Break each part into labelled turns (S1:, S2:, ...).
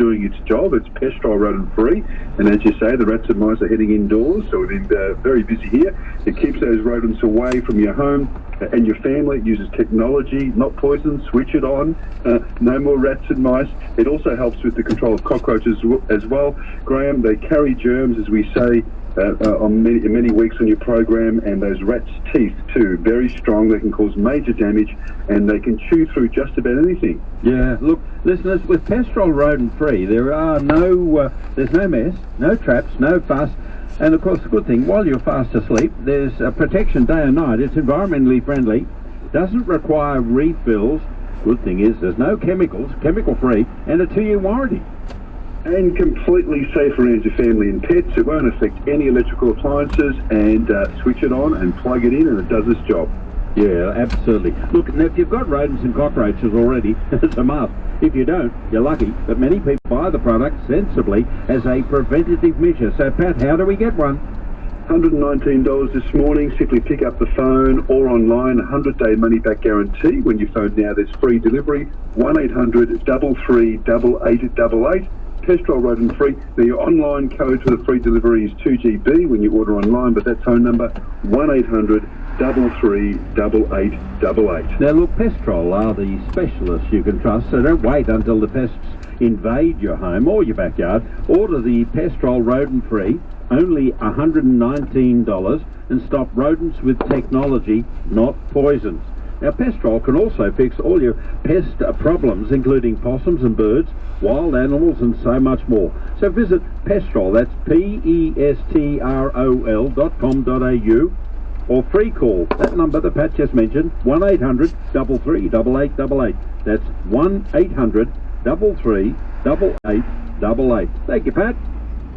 S1: doing its job. It's Pestrol rodent-free, and as you say, the rats and mice are heading indoors, so we've been very busy here. It keeps those rodents away from your home and your family. It uses technology, not poison. Switch it on. No more rats and mice. It also helps with the control of cockroaches as well. Graham, they carry germs, as we say, on many weeks on your program, and those rats' teeth too, very strong. They can cause major damage, and they can chew through just about anything.
S2: Yeah, look, listeners, with Pestrol rodent-free, there's no mess, no traps, no fuss, and of course the good thing, while you're fast asleep, there's protection day and night. It's environmentally friendly, doesn't require refills. Good thing is there's no chemicals, chemical-free, and a 2-year warranty.
S1: And completely safe around your family and pets. It won't affect any electrical appliances, and switch it on and plug it in, and it does its job.
S2: Yeah, absolutely. Look, now, if you've got rodents and cockroaches already, it's a must. If you don't, you're lucky, but many people buy the product sensibly as a preventative measure. So, Pat, how do we get one?
S1: $119 this morning. Simply pick up the phone or online. 100-day money-back guarantee. When you phone now, there's free delivery. 1-800-333-8888. Pestrol rodent-free. Now, your online code for the free delivery is 2GB when you order online, but that phone number, 1-800-333-8888.
S2: Now, look, Pestrol are the specialists you can trust, so don't wait until the pests invade your home or your backyard. Order the Pestrol rodent-free, only $119, and stop rodents with technology, not poisons. Now, Pestrol can also fix all your pest problems, including possums and birds, wild animals, and so much more. So visit Pestrol, that's pestrol.com.au, or free call that number that Pat just mentioned, 1-800-333-8888. That's 1-800-333-8888. Thank you, Pat.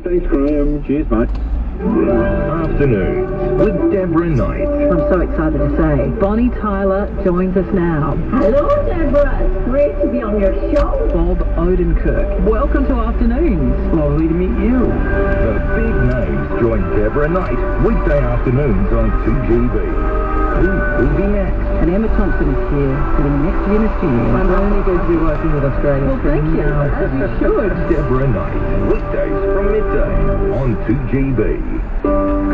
S1: Thanks, Graham.
S2: Cheers, mate.
S3: Afternoons with Deborah Knight.
S4: I'm so excited to say, Bonnie Tyler joins us now.
S5: Hello, Deborah. It's great to be on your show.
S4: Bob Odenkirk, welcome to Afternoons. Lovely to meet you.
S3: The big names join Deborah Knight weekday afternoons on 2GB. Who will be next?
S4: And Emma Thompson is here, sitting next to you in the studio. I'm only going to be working with Australia. Well, thank you, as you should.
S3: Deborah Knight, weekdays from midday on 2GB.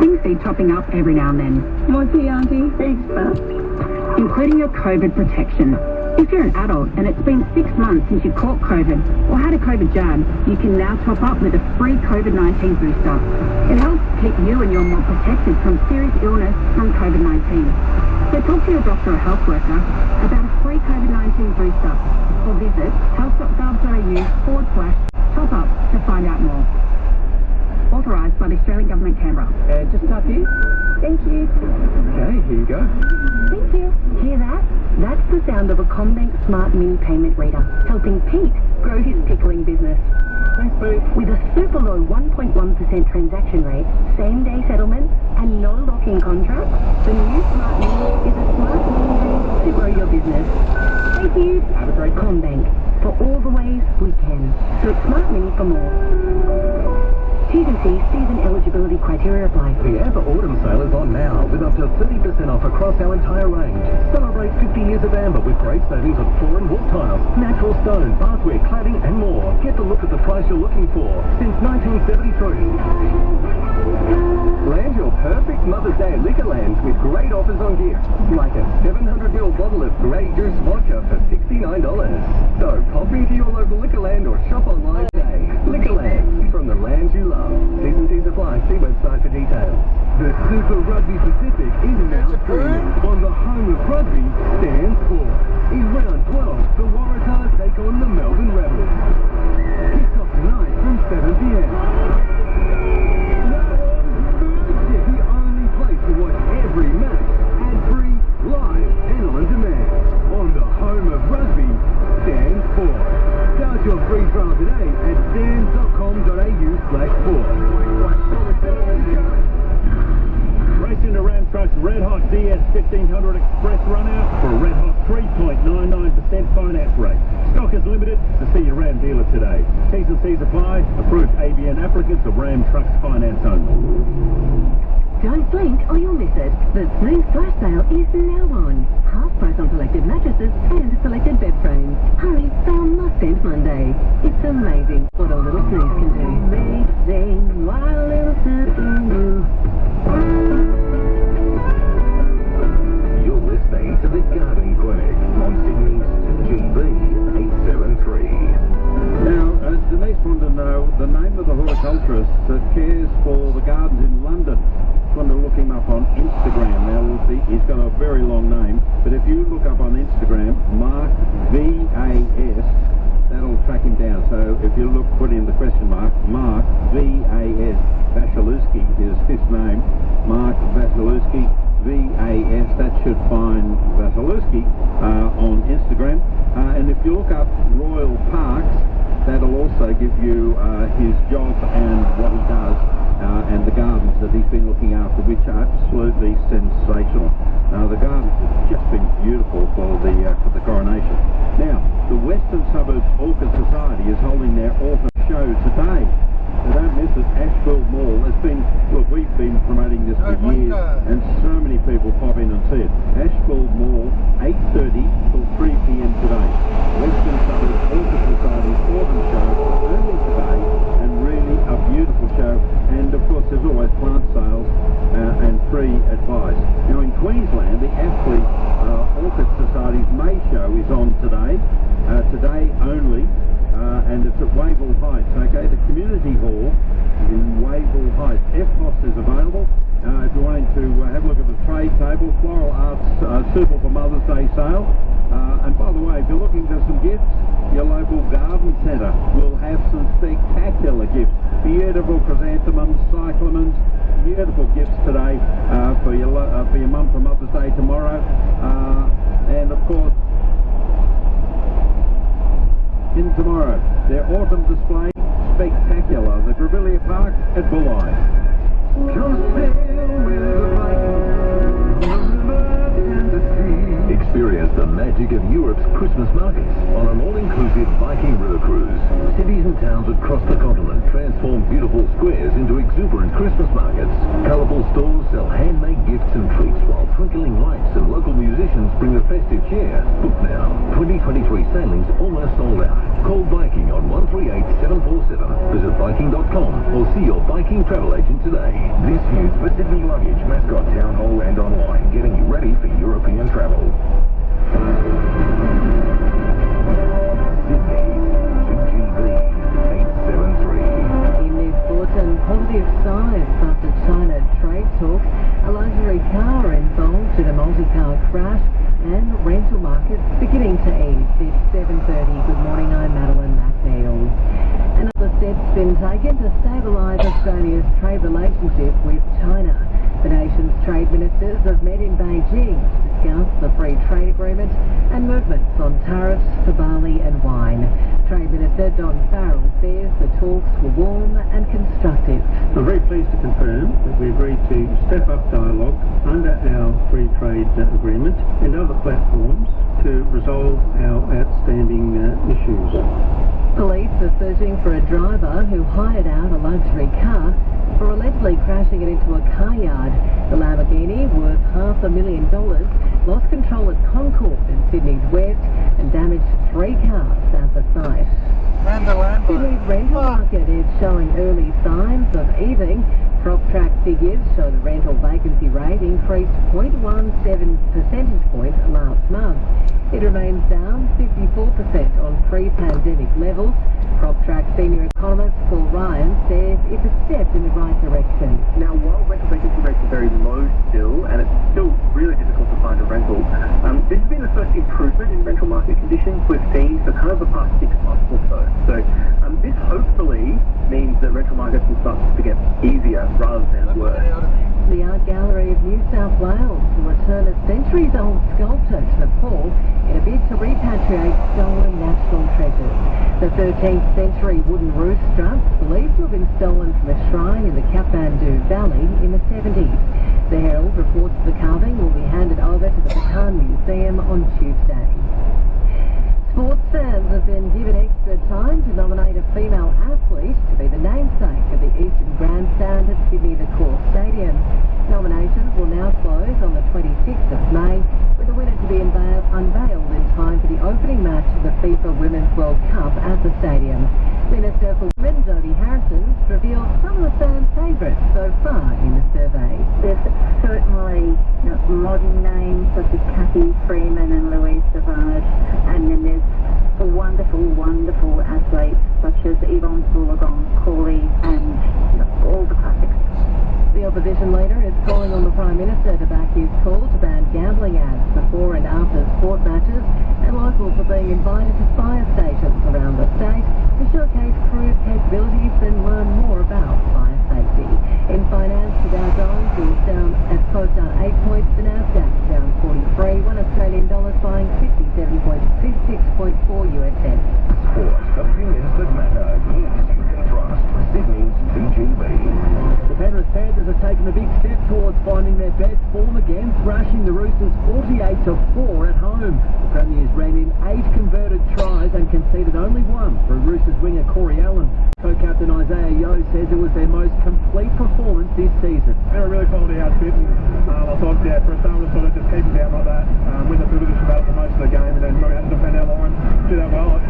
S6: Things need topping up every now and then.
S5: Monkey, Auntie. Thanks, Beth.
S6: Including your COVID protection. If you're an adult and it's been 6 months since you caught COVID or had a COVID jab, you can now top up with a free COVID-19 booster. It helps keep you and your mob protected from serious illness from COVID-19. So talk to your doctor or health worker about a free COVID-19 booster or visit health.gov.au/top up to find out more. Authorised by the Australian Government, Canberra.
S4: Just stop you.
S6: Thank you.
S2: Okay, here you go.
S6: Thank you. Hear that? That's the sound of a CommBank Smart Mini payment reader, helping Pete grow his pickling business.
S2: Thanks, Pete.
S6: With a super low 1.1% transaction rate, same-day settlement, and no lock-in contract, the new Smart Mini is a smart mini to grow your business. Thank you.
S2: Have a great day.
S6: CommBank, for all the ways we can. Search Smart Mini for more. T's and C's and eligibility criteria apply.
S3: The Amber Autumn Sale is on now with up to 30% off across our entire range. Celebrate 50 years of Amber with great savings on floor and wall tiles, natural stone, bathware, cladding and more. Get the look at the price you're looking for since 1973. Land your perfect Mother's Day at Liquorland with great offers on gear, like a 700ml bottle of Grey Goose vodka for $69. So pop into your local Liquorland or shop online today. Liquorland, from the land you love. T's and C's apply. See website for details. The Super Rugby Pacific is now streaming on the home of rugby, Stan Sport. In round 12, the Waratahs take on the Melbourne Rebels. Kicks off tonight from 7pm. The only place to watch every match, ad-free, live and on demand. On the home of rugby, Stan Sport. Start your free trial today at stan.com.au/sport.
S7: Race into Ram Truck's Red Hot DS 1500 Express Runout for a Red Hot 3.99% finance rate. Stock is limited, to see your Ram dealer today. T's and C's apply. Approved ABN applicants of Ram Trucks Finance only.
S6: Don't blink or you'll miss it. The Smooth Flash Sale is now on. Half price on selected mattresses and selected bed frames. Hurry, sale must end Monday. It's amazing what
S4: trees can do. Amazing, what a little something new.
S3: You're listening to The Garden Clinic on Sydney's 2GB 873.
S2: Now, Denise wanted to know the name of the horticulturist that cares for the gardens in London. Just wanted to look him up on Instagram. Now, we'll see, he's got a very long name, but if you look up on Instagram, Mark V-A-S, that'll track him down. So if you look, put in the question mark, Mark V-A-S, Vasilewski is his name, Mark Vasilewski, V-A-S, that should find Vasilewski on Instagram. And if you look up Royal Parks, that'll also give you his job and what he does and the gardens that he's been looking after, which are absolutely sensational. The gardens have just been beautiful for the coronation. Now, the Western Suburbs Orchid Society is holding their autumn show today. So don't miss it. Ashfield Mall. It's been, look, we've been promoting this for years, and so many people pop in and see it. Ashfield Mall, 8:30 till 3 p.m. today. Western Suburbs Orchid Society's autumn show, only today, and really a beautiful show. And of course, there's always plant sales and free advice. Now in Queensland, the Ashley Orchid Society's May show is on today. Today only. And it's at Wavell Heights, okay? The community hall in Wavell Heights. FPOS is available. If you're wanting to have a look at the trade table, floral arts suitable for Mother's Day sale. And by the way, if you're looking for some gifts, your local garden centre will have some spectacular gifts. Beautiful chrysanthemums, cyclamens, beautiful gifts today for your mum for Mother's Day tomorrow. And of course, in tomorrow, their autumn display, spectacular. The Grevillea Park at Bulli.
S3: Experience the magic of Europe's Christmas markets on an all-inclusive Viking River cruise. Cities and towns across the continent transform beautiful squares into exuberant Christmas markets. Colourful stores sell handmade gifts and treats, while twinkling lights and local musicians bring the festive cheer. Book now. 2023 sailings almost sold out. Call Viking on 138747. Visit Viking.com or see your Viking travel agent today. This is for Sydney Luggage, Mascot Town Hall and online, getting you ready for European travel.
S4: Positive signs after China trade talks, a luxury car involved in a multi-car crash, and rental markets beginning to ease. It's 7:30. Good morning, I'm Madeline McNeil. Another step's been taken to stabilise Australia's trade relationship with China. The nation's trade ministers have met in Beijing to discuss the free trade agreement and movements on tariffs for barley and wine. Trade Minister Don Farrell says the talks were warm and constructive.
S8: I'm very pleased to confirm that we agreed to step up dialogue under our free trade agreement and other platforms to resolve our outstanding issues.
S4: Police are searching for a driver who hired out a luxury car for allegedly crashing it into a car yard. The Lamborghini, worth $500,000, lost control at Concord in Sydney's west and damaged 3 cars at the site. Sydney's rental market is showing early signs of easing. PropTrack figures show the rental vacancy rate increased 0.17 percentage points last month. It remains down 54% on pre-pandemic levels. PropTrack senior economist Paul Ryan says it's a step in the right direction.
S9: Now, while rental vacancy rates are very low still, and it's still really difficult to find a rental, this has been the first improvement in rental market conditions we've seen for kind of the past 6 months or so. So this hopefully means that rental markets will start to get easier rather than worse.
S4: The Art Gallery of New South Wales will return a centuries-old sculpture to Nepal in a bid to repatriate stolen national treasures. The 13th century wooden roof struts believed to have been stolen from a shrine in the Kathmandu Valley in the 70s. The Herald reports the carving will be handed over to the Bhutan Museum on Tuesday. Sports fans have been given extra time to nominate a female athlete to be the namesake of the Eastern Grandstand at Sydney The Core Stadium. Nominations will now close on the 26th of May, with the winner to be unveiled in time for the opening match of the FIFA Women's World Cup at the stadium. Minister local women, Jodie Harrison, revealed some of the fans' favourites so far in the survey.
S5: There's certainly modern names such as Cathy Freeman and Louise Savard, and then there's wonderful athletes such as Yvonne Goolagong, Corley, and all the classics.
S4: The opposition leader is calling on the Prime Minister to back his call to ban gambling ads before and after sport matches, and locals are being invited to fire stations around the state to showcase crew capabilities and learn more about fire safety. In finance, the Dow Jones is down at close down 8 points, the Nasdaq down 43, $1 Australian buying 56.4 US cents.
S3: Sport opinions that matter. News you can trust. Sydney's TGB.
S7: The Penrith Panthers have taken a big step towards finding their best form again, thrashing the Roosters 48-4 at home. The Premiers ran in 8 converted tries and conceded only 1 for Roosters winger Corey Allen. Co-captain Isaiah Yeo says it was their most complete performance this season.
S10: They're a really quality outfit, and I thought, for a start, we sort of just keep it down like that, win the field position battle for most of the game, and then we had to defend our line, do that well.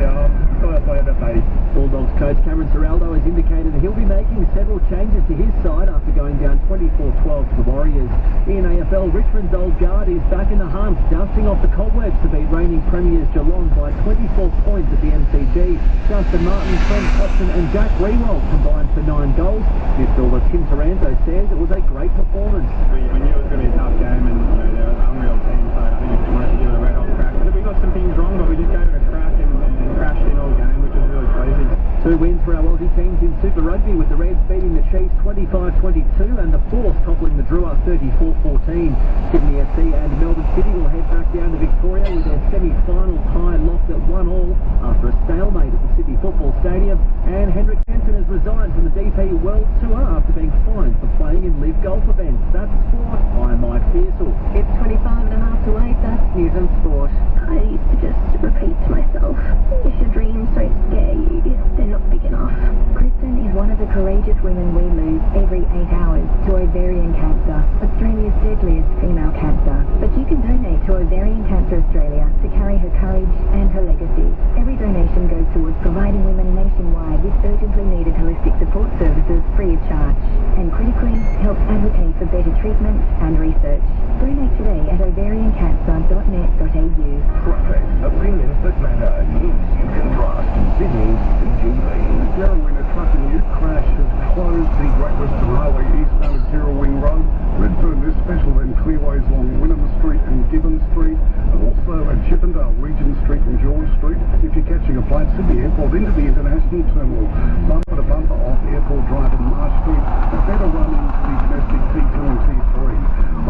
S10: Thought I'd play about 80.
S7: Bulldogs coach Cameron Ciraldo has indicated he'll be making several changes to his side after going down 24-12 to the Warriors. In AFL, Richmond's old guard is back in the hunt, dusting off the cobwebs to beat reigning premiers Geelong by 24 points at the MCG. Justin Martin, Trent Cotton and Jack Rewald combined for 9 goals. Midfielder Tim Taranto says it was a great performance.
S10: We knew it was going to be a tough game, and they're an unreal team, so I think we just wanted to give it a red hot crack. We got some things wrong, but we just gave it a crack and crashed in all game, which was really pleasing.
S7: 2 wins for our Aussie teams in Super Rugby, with the Reds beating the Chiefs 25-22 and the Force toppling the Drua 34-14. Sydney FC and Melbourne City will head back down to Victoria with their semi-final tie locked at 1-1 after a stalemate at the Sydney Football Stadium. And Henrik Stenson has resigned from the DP World Tour after being fined for playing in live golf events. That's sport. I'm Mike Pearsall.
S4: It's 25 and a half to 8. That's news and sport.
S5: I used to just repeat to myself, if your dreams don't scare you, they're not big enough. Kristen is one of the courageous women we lose every 8 hours to ovarian cancer, Australia's deadliest female cancer. But you can donate to Ovarian Cancer Australia to carry her courage and her legacy. Every donation goes towards providing women nationwide with urgently needed holistic support services free of charge, and critically helps advocate for better treatment and research. Donate today at ovariancancer.net.au.
S3: Traffic. Opinions that matter. News you can trust. Sydney's TGB.
S1: Gerrawinga truck and ute crash has closed the Great Western Railway eastbound at Gerrawinga Road. Redfern is special then clearways along Wynnum Street and Gibbon Street, and also at Chippendale, Regent Street and George Street. If you're catching a flight Sydney Airport into the International Terminal, bumper to bumper off Airport Drive and Marsh Street, a better run into the domestic T2 and T3.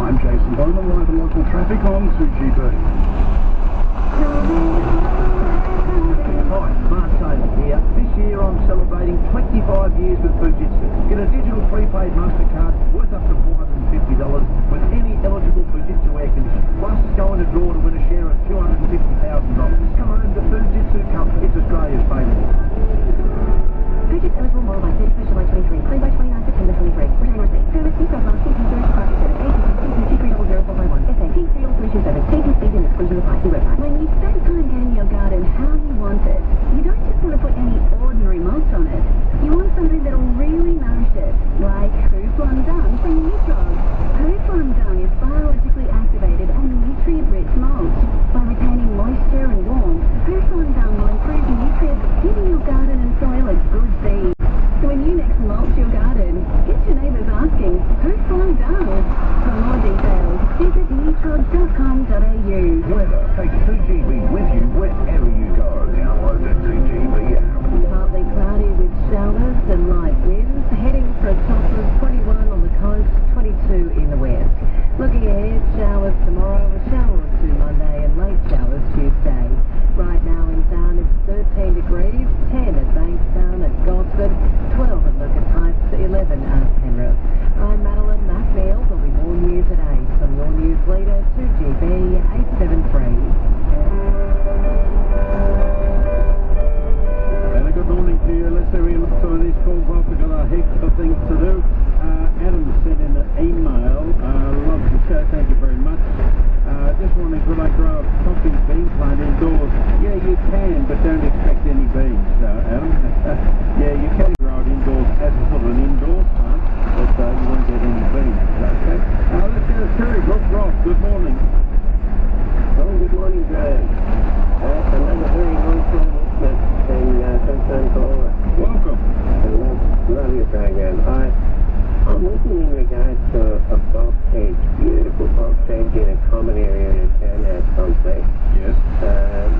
S1: I'm Jason Bowman, live in local traffic on 2GB.
S7: Hi, Mark Taylor here. This year I'm celebrating 25 years with Fujitsu. Get a digital prepaid MasterCard worth up to $450 with any eligible Fujitsu air conditioner. Plus, go in a draw to win a share of $250,000. Come home to Fujitsu Cup. It's Australia's favourite.
S5: Fujitsu eligible model by 31st July 23. Free by 29 September 23. Return receipt. Service T profile CP Direct Party Service. ATC T3000451. SA T30327. TP speed and exclusion apply. See website. When you spend time getting your garden how you want it, you don't just want to put any ordinary mulch on it. You want something that'll really nourish it, like Hoop One Done from Nutrog.
S2: so you won't get any beans. Okay. Let's go to Cherrybrook. Rob, good morning.
S11: Oh, good morning, Graham. Another very long-term listener and concerned caller.
S2: Welcome.
S11: I love your program. I'm looking in regards to a bulk hedge, beautiful bulk hedge in a common area in a townhouse complex.
S2: Yes.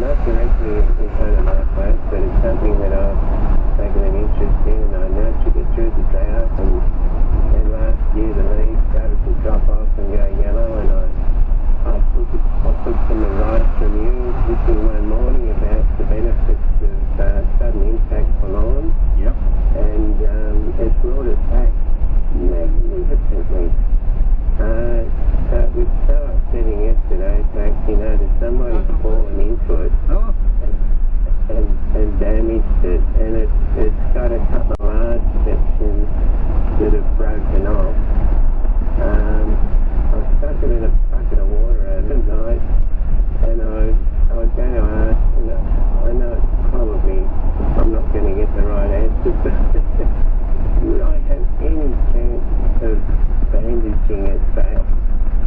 S11: Not directly in front of my place, but it's something that I've taken an interest in, and I nurtured it through the drought, and last year the leaves started to drop off and go yellow, and I took some advice from you listening one morning about the benefits of sudden impact for lawns.
S2: Yep.
S11: And it brought it back magnificently. It was so upsetting yesterday to actually notice somebody fallen into it and damaged it, and it's got a couple of large sections that have broken off. I stuck it in a bucket of water overnight, and I was going to ask, I know it's probably, I'm not going to get the right answer, but would I have any chance of bandaging it back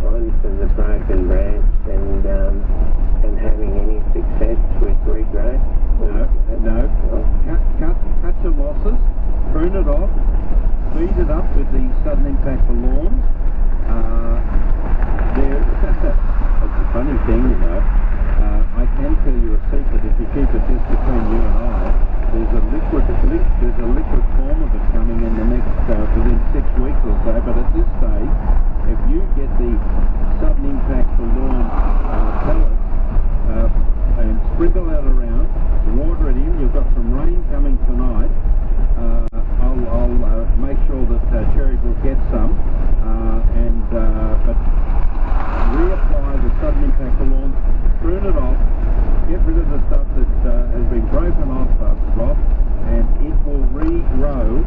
S11: onto the broken branch and having any success with regrowth?
S2: No. Cut your losses, prune it off, speed it up with the sudden impact for lawns. It's a funny thing, you know. I can tell you a secret if you keep it just between you and I. There's a liquid form of it coming in the next within 6 weeks or so. But at this stage, if you get the sudden impact for lawn pellets and sprinkle that around, water it in. You've got some rain coming tonight. I'll make sure that Cherrybrook gets some, but reapply the sudden impact for lawns, prune it off, get rid of the stuff that has been broken off, Rob, and it will regrow.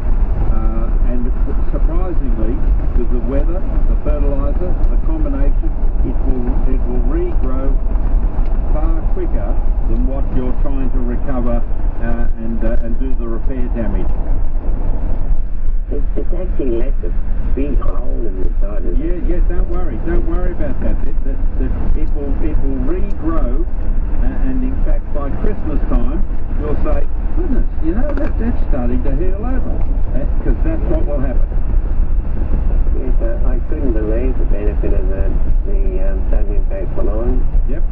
S2: And surprisingly, with the weather, the fertilizer, the combination, it will regrow far quicker than what you're trying to recover and do the repair damage.
S11: It's actually left a big hole in the side of it.
S2: Yeah, don't worry about that. It will regrow, and in fact by Christmas time you'll say, goodness, you know, that's starting to heal over, because that's what will happen.
S11: Yes, I couldn't believe the benefit of the sudden impact for lawns.
S2: Yep.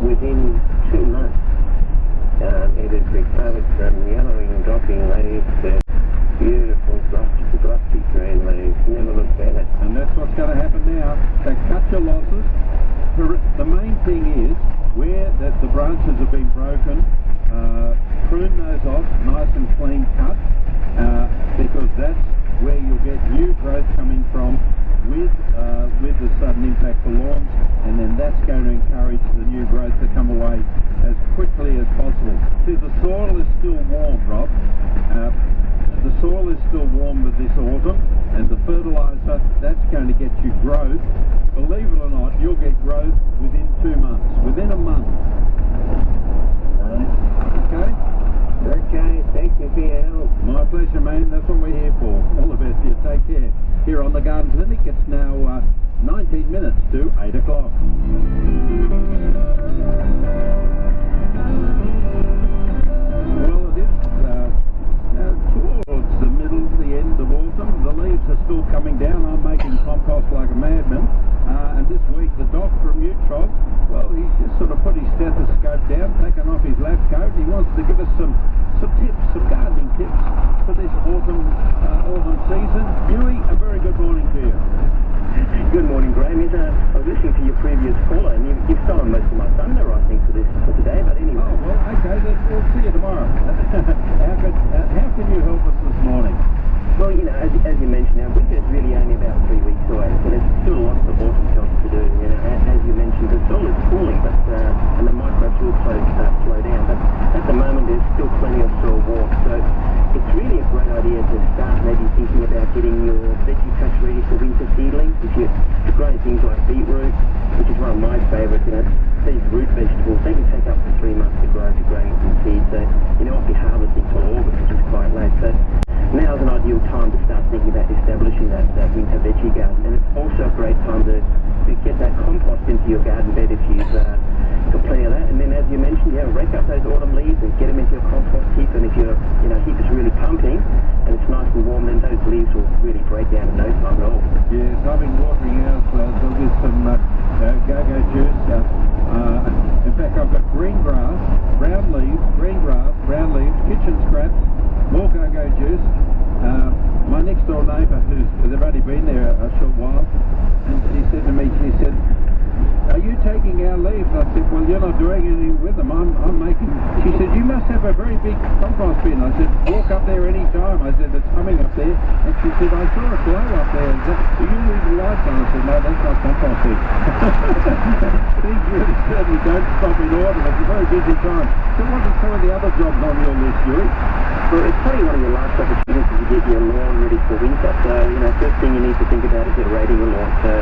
S11: Within 2 months, it has recovered from yellowing and dropping leaves to beautiful glossy green leaves. Never looked better.
S2: And that's what's going to happen now. So cut your losses. The main thing is where the branches have been broken, prune those off, nice and clean cut, because that's where you'll get new growth coming from with the sudden impact for lawns, and then that's going to encourage the new growth to come away as quickly as possible. See, the soil is still warm, Rob. The soil is still warm with this autumn, and the fertiliser, that's going to get you growth. Believe it or not, you'll get growth within 2 months, within a month. Okay?
S11: Okay, thank you for your help.
S2: My pleasure, man. That's what we're here for. All the best to you. Take care. Here on the Garden Clinic, it's now 19 minutes to 8 o'clock. Well, it is towards the middle, the end of autumn. The leaves are still coming down. I'm making compost like a madman. And this week, the doc from Utrog, well, he's just sort of put his stethoscope down, taken off his lab coat, and he wants to give us some tips, some gardening tips for this autumn season. Huey, a very good morning to you.
S9: Good morning, Graham. I was listening to your previous caller, and you've stolen most of my thunder, I think, for today. But anyway.
S2: Oh, well, okay, then we'll see you tomorrow. How can you help us this morning?
S9: Well, you know, as you mentioned, our winter is really only about 3 weeks away, so there's still lots of autumn jobs to do. You know, as you mentioned, the soil is cooling, and the microbes will slow down. But at the moment, there's still plenty of soil warmth, so it's really a great idea to start maybe thinking about getting your veggie patch ready for winter seedlings. If you're growing things like beetroot, which is one of my favourites, you know, these root vegetables, they can take up to 3 months to grow if you're growing from seed. So you know, won't be harvesting till August, which is quite late. So now's an ideal time to start thinking about establishing that.
S11: your garden bed if you've got plenty of that. And then, as you mentioned, rake up those autumn leaves and get them into your compost heap. And if your heap is really pumping and it's nice and warm, then those leaves will really break down in no time at all.
S2: Yes, I've been watering out with some go-go juice. In fact, I've got green grass, brown leaves, kitchen scraps, more go-go juice. My next door neighbour, they've only been there a short while, and she said to me, "Are you taking our leaves?" I said, "Well, you're not doing anything with them. I'm making..." She said, "You must have a very big compost bin." I said, "Walk up there any time." I said, "It's coming up there." And she said, "I saw a glow up there. Do you leave the lights on?" I said, "No, that's not composting." Things really certainly don't stop in autumn. It's a very busy time. So what are some of the other jobs on your list, Huey?
S11: Well, it's probably one of your last opportunities to get your lawn ready for winter. So, first thing you need to think about is aerating your lawn. So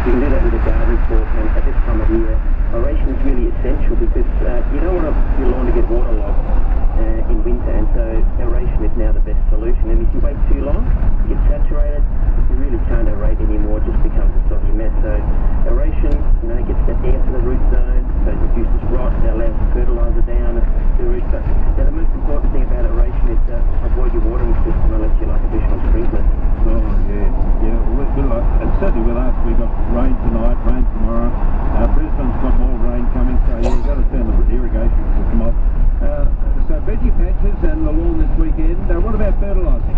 S11: you can do that with a gardening fork, and at this time of year, aeration is really essential because you don't want your lawn to get waterlogged in winter, and so aeration is now the best solution. And if you wait too long, it gets saturated, you really can't aerate anymore, it just becomes a soggy mess. So aeration, gets that air to the root zone, so it reduces rot, it allows fertilizer down to the root. But the most important thing about aeration is avoid your watering system unless you like additional sprinklers.
S2: Oh, yeah. And certainly with us, we've got rain tonight, rain tomorrow. Brisbane's got more rain coming, so you've got to turn the irrigation system off. So veggie patches and the lawn this weekend. What about fertilising?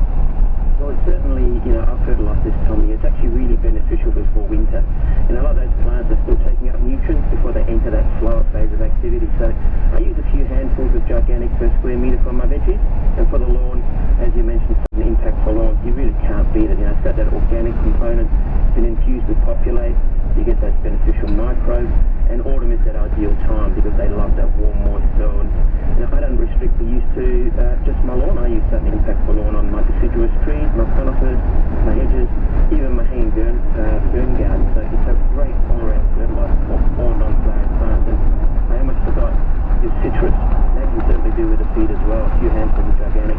S11: Well, it's certainly, I've fertilised this time of year. It's actually really beneficial before winter. A lot of those plants are still taking up nutrients before they enter that slower phase of activity. So I use a few handfuls of Giganic per square metre for my veggies. And for the lawn, as you mentioned, an impact for lawns, you really can't beat it. It's got that organic component, it's been infused with populate, you get those beneficial microbes. And autumn is that ideal time because they love that warm, moist soil. And I don't restrict the use to just my lawn. I use certain impact for lawn on my deciduous trees, my conifers, my hedges, even my hanging fern garden. So it's a great all-around fertiliser for all non-flowering plants. And I almost forgot your citrus. That can certainly do with a seed as well. A few handfuls of Giganic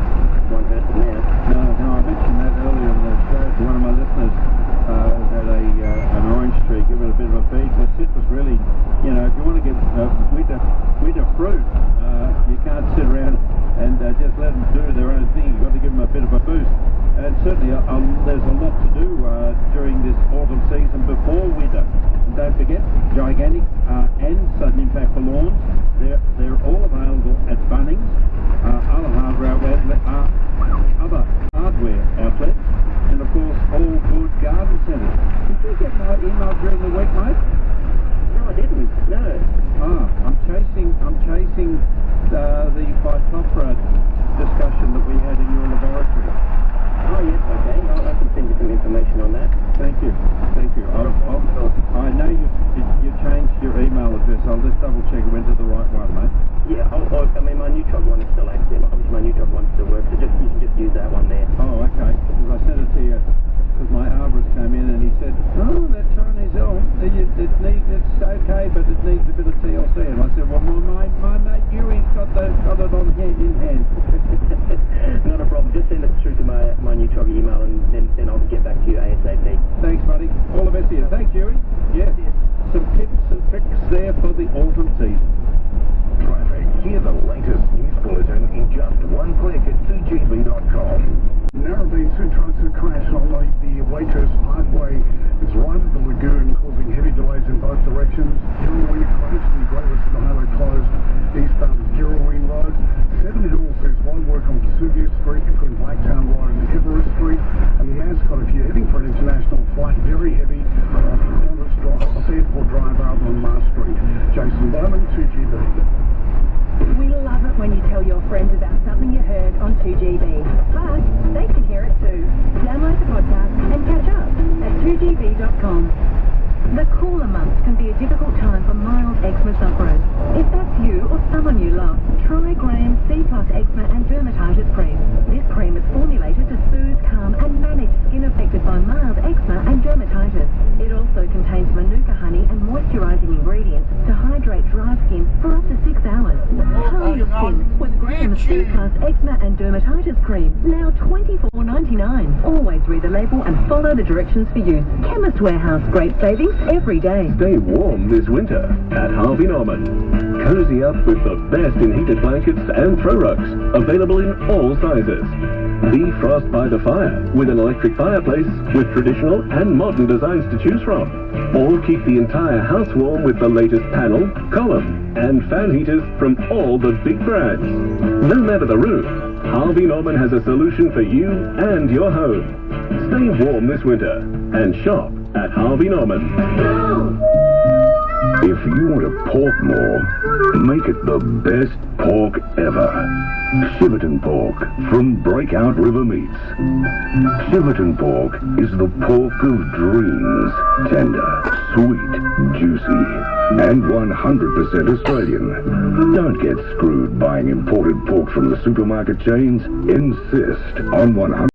S11: won't hurt them now.
S2: No, I mentioned that earlier in the show to one of my listeners. Had an orange tree, give it a bit of a feed. The citrus really, if you want to get winter fruit, you can't sit around and just let them do their own thing. You've got to give them a bit of a boost. And certainly there's a lot to do during this autumn season before winter. And don't forget, Giganic and Sudden Impact for Lawns, they're all available at Bunnings, other hardware outlets, and of course all good garden centres. Did you get my email during the week, mate?
S11: No, I didn't. No.
S2: I'm chasing the Phytophthora discussion that we had in your laboratory.
S11: Oh yes, okay. I can send you some information on that.
S2: Thank you. I know you changed your email address. I'll just double check it went to the right one, mate.
S11: Yeah, my Nutrog one is still active. Obviously my Nutrog one still works, so you can just use that one there.
S2: Oh, okay. Because I sent it to you because my arborist came in and he said, "Oh, that Chinese elm, it's okay, but it needs a bit of TLC." And I said, "Well, my mate Huey's got it on hand in hand."
S11: Not a problem. Just send it through to my Nutrog email, and then I'll get back to you ASAP.
S2: Thanks, buddy. All the best to you. Thanks, Huey. Yeah. Some tips and tricks there for the autumn season.
S12: Traffic. Hear the latest news bulletin in just one click at 2GB.com.
S13: Narrabeen, two trucks have crashed on the Waitrose Parkway. It's right at the lagoon, causing heavy delays in both directions. Girraween crashed, the Great Western Highway closed eastbound of Girraween Road. Seven Hills, there's road work on Vesuvius Street between Blacktown Road and Everest Street. And Mascot, if you're heading for an international flight, very heavy off Airport Drive over on Mars Street. Jason Bowman, 2GB.
S6: We love it when you tell your friends about something you heard on 2GB. But they can hear it too. Download the podcast and catch up at 2GB.com. The cooler months can be a difficult time for mild eczema sufferers. If that's you or someone you love, try Graham's C+ Eczema and Dermatitis Cream. This cream is formulated to soothe, calm and manage skin affected by mild eczema and dermatitis. It also contains manuka honey and moisturising ingredients to hydrate dry skin for up to 6 hours. Calm your skin with Graham's C+ Eczema and Dermatitis Cream. Now $24.99.
S4: $4.99. Always read the label and follow the directions for use. Chemist Warehouse, great savings every day.
S14: Stay warm this winter at Harvey Norman. Cozy up with the best in heated blankets and throw rugs, available in all sizes. Defrost by the fire with an electric fireplace with traditional and modern designs to choose from. Or keep the entire house warm with the latest panel, column and fan heaters from all the big brands. No matter the room, Harvey Norman has a solution for you and your home. Stay warm this winter and shop at Harvey Norman.
S12: If you want to pork more, make it the best pork ever. Shiverton Pork from Breakout River Meats. Shiverton Pork is the pork of dreams. Tender, sweet, juicy, and 100% Australian. Don't get screwed buying imported pork from the supermarket chains. Insist on 100%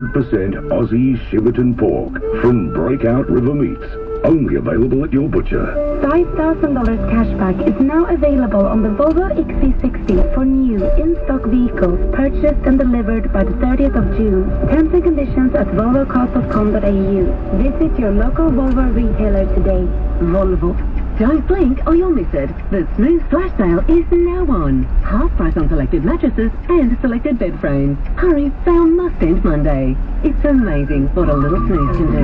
S12: Aussie Shiverton Pork from Breakout River Meats. Only available at your butcher.
S6: $5,000 cashback is now available on the Volvo XC60 for new in-stock vehicles purchased and delivered by the 30th of June. Terms and conditions at volvocars.com.au. Visit your local Volvo retailer today.
S4: Volvo. Don't blink or you'll miss it. The Smooth Flash Sale is now on. Half price on selected mattresses and selected bed frames. Hurry, sale must end Monday. It's amazing what a little Smooth can do.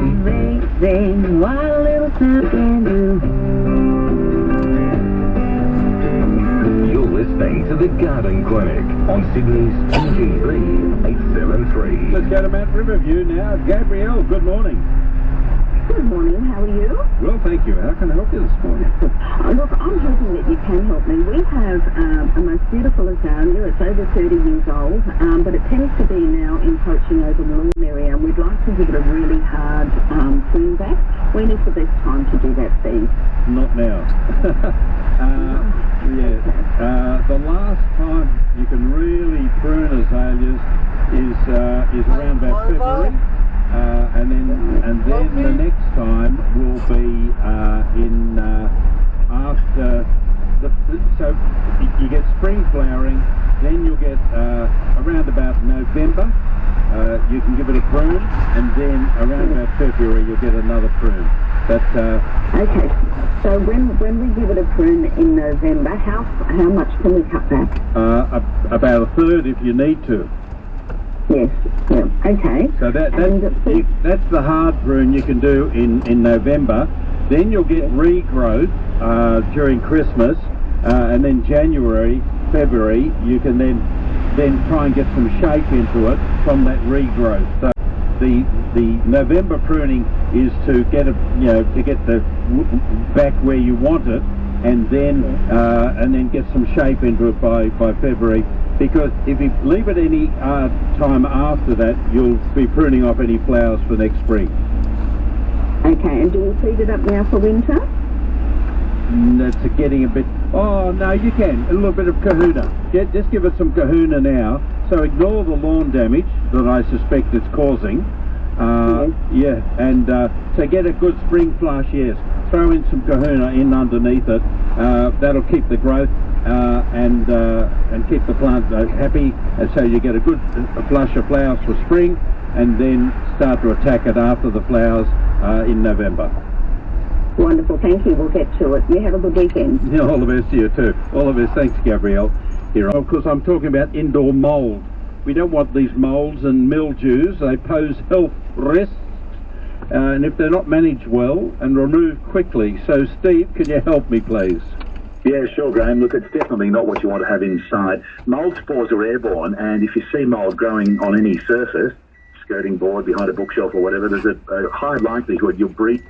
S4: Amazing what a little Smooth can do.
S12: You're listening to The Garden Clinic on Sydney's TGB 873.
S2: Let's go to Mount Riverview now. Gabrielle, good morning.
S15: Good morning, how are you?
S2: Well, thank you. How can I help you this morning?
S15: Look, I'm hoping that you can help me. We have a most beautiful azalea. It's over 30 years old, but it tends to be now encroaching over the lawn area, and we'd like to give it a really hard prune back. When is the best time to do that, please?
S2: Not now. The last time you can really prune azaleas is around about February. And then the next time will be after so you get spring flowering, then you'll get around about November. You can give it a prune, and then around about February you'll get another prune. But
S15: okay. So when we give it a prune in November, how much can we cut back?
S2: About a third if you need to.
S15: Yes, yeah, okay.
S2: So that's the hard prune you can do in November. Then you'll get regrowth during Christmas, and then January, February, you can then try and get some shape into it from that regrowth. So the November pruning is to get the back where you want it, and then get some shape into it by February. Because if you leave it any time after that, you'll be pruning off any flowers for next spring.
S15: Okay, and do we feed it up now for winter?
S2: That's getting a bit... Oh, no, you can. A little bit of kahuna. Just give it some kahuna now. So ignore the lawn damage that I suspect it's causing. Yeah, and so get a good spring flush, yes. Throw in some kahuna in underneath it. That'll keep the growth and keep the plant happy, and so you get a good flush of flowers for spring, and then start to attack it after the flowers in November.
S15: Wonderful, thank you. We'll get to it. You have a good weekend.
S2: Yeah, all the best to you too. All the best. Thanks, Gabrielle. Here, of course, I'm talking about indoor mould. We don't want these moulds and mildews. They pose health risks, and if they're not managed well and removed quickly. So, Steve, can you help me, please?
S16: Yeah, sure, Graham. Look, it's definitely not what you want to have inside. Mould spores are airborne, and if you see mould growing on any surface, skirting board, behind a bookshelf or whatever, there's a high likelihood you'll breed